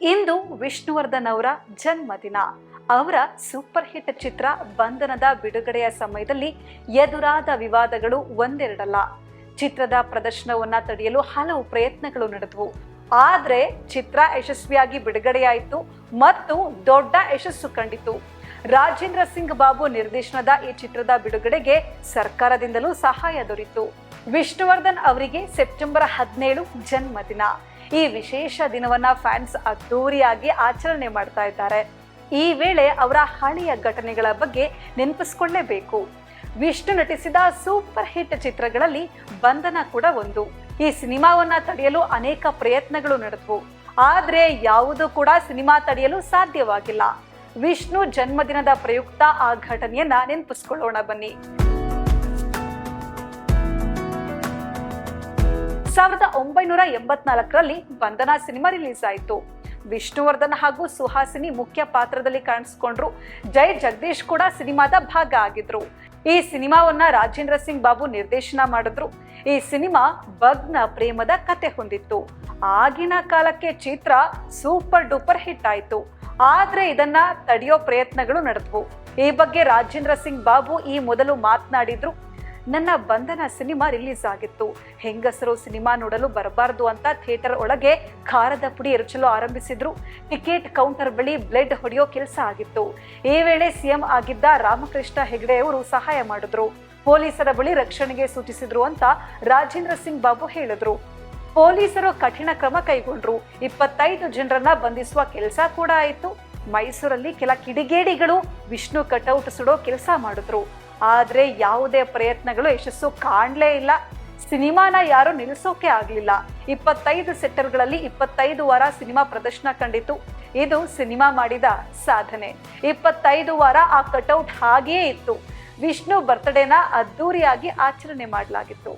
ಇಂದು ವಿಷ್ಣುವರ್ಧನ್ ಅವರ ಜನ್ಮದಿನ. ಅವರ ಸೂಪರ್ ಹಿಟ್ ಚಿತ್ರ ಬಂಧನದ ಬಿಡುಗಡೆಯ ಸಮಯದಲ್ಲಿ ಎದುರಾದ ವಿವಾದಗಳು ಒಂದೆರಡಲ್ಲ. ಚಿತ್ರದ ಪ್ರದರ್ಶನವನ್ನ ತಡೆಯಲು ಹಲವು ಪ್ರಯತ್ನಗಳು ನಡೆದವು. ಆದ್ರೆ ಚಿತ್ರ ಯಶಸ್ವಿಯಾಗಿ ಬಿಡುಗಡೆಯಾಯಿತು ಮತ್ತು ದೊಡ್ಡ ಯಶಸ್ಸು ಕಂಡಿತು. ರಾಜೇಂದ್ರ ಸಿಂಗ್ ಬಾಬು ನಿರ್ದೇಶನದ ಈ ಚಿತ್ರದ ಬಿಡುಗಡೆಗೆ ಸರ್ಕಾರದಿಂದಲೂ ಸಹಾಯ ದೊರೆಯಿತು. ವಿಷ್ಣುವರ್ಧನ್ ಅವರಿಗೆ ಸೆಪ್ಟೆಂಬರ್ 17 ಜನ್ಮದಿನ. ಈ ವಿಶೇಷ ದಿನವನ್ನ ಫ್ಯಾನ್ಸ್ ಅದ್ದೂರಿಯಾಗಿ ಆಚರಣೆ ಮಾಡ್ತಾ ಇದ್ದಾರೆ. ಈ ವೇಳೆ ಅವರ ಹಳೆಯ ಘಟನೆಗಳ ಬಗ್ಗೆ ನೆನಪಿಸಿಕೊಳ್ಳಲೇಬೇಕು. ವಿಷ್ಣು ನಟಿಸಿದ ಸೂಪರ್ ಹಿಟ್ ಚಿತ್ರಗಳಲ್ಲಿ ಬಂಧನ ಕೂಡ ಒಂದು. ಈ ಸಿನಿಮಾವನ್ನ ತಡೆಯಲು ಅನೇಕ ಪ್ರಯತ್ನಗಳು ನಡೆದವು. ಆದ್ರೆ ಯಾವುದೂ ಕೂಡ ಸಿನಿಮಾ ತಡೆಯಲು ಸಾಧ್ಯವಾಗಿಲ್ಲ. ವಿಷ್ಣು ಜನ್ಮದಿನದ ಪ್ರಯುಕ್ತ ಆ ಘಟನೆಯನ್ನ ನೆನಪಿಸಿಕೊಳ್ಳೋಣ ಬನ್ನಿ. 1984ರಲ್ಲಿ ಬಂಧನ ಸಿನಿಮಾ ರಿಲೀಸ್ ಆಯಿತು. ವಿಷ್ಣುವರ್ಧನ್ ಹಾಗೂ ಸುಹಾಸಿನಿ ಮುಖ್ಯ ಪಾತ್ರದಲ್ಲಿ ಕಾಣಿಸ್ಕೊಂಡ್ರು. ಜೈ ಜಗದೀಶ್ ಕೂಡ ಸಿನಿಮಾದ ಭಾಗ ಆಗಿದ್ರು. ಈ ಸಿನಿಮಾವನ್ನ ರಾಜೇಂದ್ರ ಸಿಂಗ್ ಬಾಬು ನಿರ್ದೇಶನ ಮಾಡಿದ್ರು. ಈ ಸಿನಿಮಾ ಭಗ್ನ ಪ್ರೇಮದ ಕತೆ ಹೊಂದಿತ್ತು. ಆಗಿನ ಕಾಲಕ್ಕೆ ಚಿತ್ರ ಸೂಪರ್ ಡೂಪರ್ ಹಿಟ್ ಆಯ್ತು. ಆದ್ರೆ ಇದನ್ನ ತಡೆಯೋ ಪ್ರಯತ್ನಗಳು ನಡೆದವು. ಈ ಬಗ್ಗೆ ರಾಜೇಂದ್ರ ಸಿಂಗ್ ಬಾಬು ಈ ಮೊದಲು ಮಾತನಾಡಿದ್ರು. ನನ್ನ ಬಂಧನ ಸಿನಿಮಾ ರಿಲೀಸ್ ಆಗಿತ್ತು. ಹೆಂಗಸರು ಸಿನಿಮಾ ನೋಡಲು ಬರಬಾರದು ಅಂತ ಥಿಯೇಟರ್ ಒಳಗೆ ಖಾರದ ಪುಡಿ ಎರಚಲು ಆರಂಭಿಸಿದ್ರು. ಟಿಕೆಟ್ ಕೌಂಟರ್ ಬಳಿ ಬ್ಲೇಡ್ ಹೊಡೆಯೋ ಕೆಲಸ ಆಗಿತ್ತು. ಈ ವೇಳೆ ಸಿಎಂ ಆಗಿದ್ದ ರಾಮಕೃಷ್ಣ ಹೆಗಡೆ ಅವರು ಸಹಾಯ ಮಾಡಿದ್ರು. ಪೊಲೀಸರ ಬಳಿ ರಕ್ಷಣೆಗೆ ಸೂಚಿಸಿದ್ರು ಅಂತ ರಾಜೇಂದ್ರ ಸಿಂಗ್ ಬಾಬು ಹೇಳಿದ್ರು. ಪೊಲೀಸರು ಕಠಿಣ ಕ್ರಮ ಕೈಗೊಂಡ್ರು. 25 ಜನರನ್ನ ಬಂಧಿಸುವ ಕೆಲಸ ಕೂಡ ಆಯಿತು. ಮೈಸೂರಲ್ಲಿ ಕೆಲ ಕಿಡಿಗೇಡಿಗಳು ವಿಷ್ಣು ಕಟೌಟ್ ಸುಡೋ ಕೆಲಸ ಮಾಡಿದ್ರು. ಆದ್ರೆ ಯಾವುದೇ ಪ್ರಯತ್ನಗಳು ಯಶಸ್ಸು ಕಾಣಲೇ ಇಲ್ಲ. ಸಿನಿಮಾನ ಯಾರು ನಿಲ್ಲಿಸೋಕೆ ಆಗ್ಲಿಲ್ಲ. 25 ಸೆಕ್ಟರ್ಗಳಲ್ಲಿ 25 ವಾರ ಸಿನಿಮಾ ಪ್ರದರ್ಶನ ಕಂಡಿತು. ಇದು ಸಿನಿಮಾ ಮಾಡಿದ ಸಾಧನೆ. 25 ವಾರ ಆ ಕಟೌಟ್ ಹಾಗೆಯೇ ಇತ್ತು. ವಿಷ್ಣು ಬರ್ತ್ಡೇನ ಅದ್ದೂರಿಯಾಗಿ ಆಚರಣೆ ಮಾಡಲಾಗಿತ್ತು.